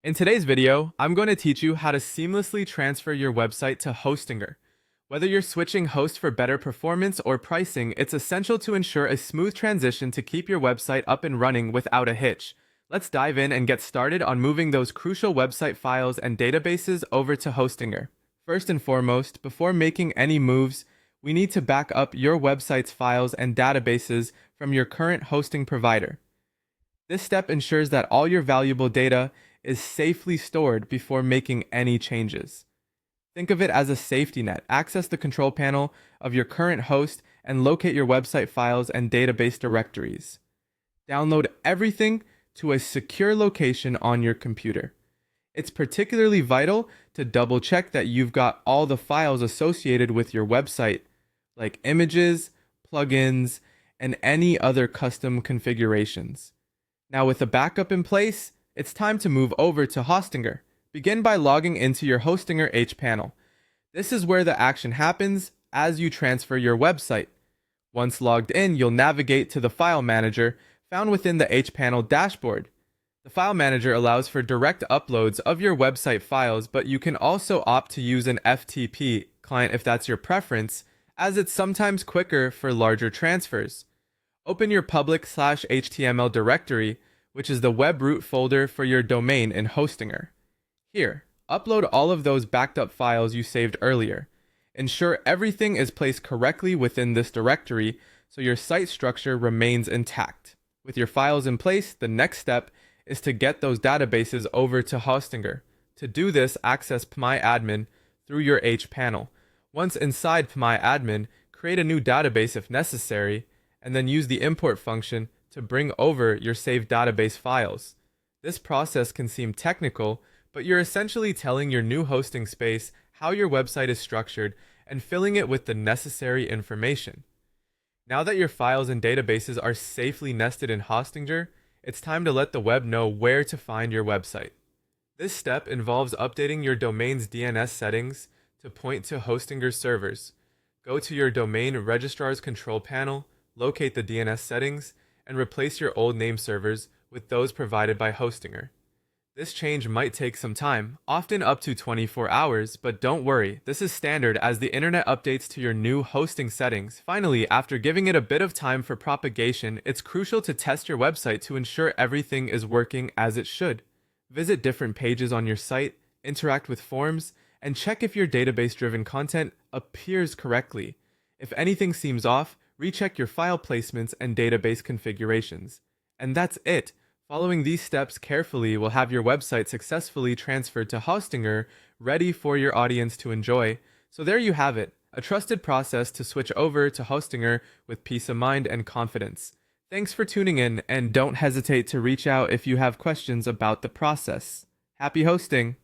In today's video, I'm going to teach you how to seamlessly transfer your website to Hostinger. Whether you're switching hosts for better performance or pricing, it's essential to ensure a smooth transition to keep your website up and running without a hitch. Let's dive in and get started on moving those crucial website files and databases over to Hostinger. First and foremost, before making any moves, we need to back up your website's files and databases from your current hosting provider. This step ensures that all your valuable data is safely stored before making any changes. Think of it as a safety net. Access the control panel of your current host and locate your website files and database directories. Download everything to a secure location on your computer. It's particularly vital to double check that you've got all the files associated with your website, like images, plugins, and any other custom configurations. Now, with a backup in place, it's time to move over to Hostinger. Begin by logging into your Hostinger hPanel. This is where the action happens as you transfer your website. Once logged in, you'll navigate to the File Manager found within the hPanel dashboard. The File Manager allows for direct uploads of your website files, but you can also opt to use an FTP client if that's your preference, as it's sometimes quicker for larger transfers. Open your public/HTML directory, which is the web root folder for your domain in Hostinger. Here, upload all of those backed up files you saved earlier. Ensure everything is placed correctly within this directory so your site structure remains intact. With your files in place, the next step is to get those databases over to Hostinger. To do this, access PMI-admin through your hPanel. Once inside PMI-admin, create a new database if necessary, and then use the import function to bring over your saved database files. This process can seem technical, but you're essentially telling your new hosting space how your website is structured and filling it with the necessary information. Now that your files and databases are safely nested in Hostinger, it's time to let the web know where to find your website. This step involves updating your domain's DNS settings to point to Hostinger's servers. Go to your domain registrar's control panel, locate the DNS settings, and replace your old name servers with those provided by Hostinger. This change might take some time, often up to 24 hours, but don't worry, this is standard as the internet updates to your new hosting settings. Finally, after giving it a bit of time for propagation, it's crucial to test your website to ensure everything is working as it should. Visit different pages on your site, interact with forums, and check if your database-driven content appears correctly. If anything seems off, recheck your file placements and database configurations. And that's it. Following these steps carefully will have your website successfully transferred to Hostinger, ready for your audience to enjoy. So there you have it, a trusted process to switch over to Hostinger with peace of mind and confidence. Thanks for tuning in, and don't hesitate to reach out if you have questions about the process. Happy hosting!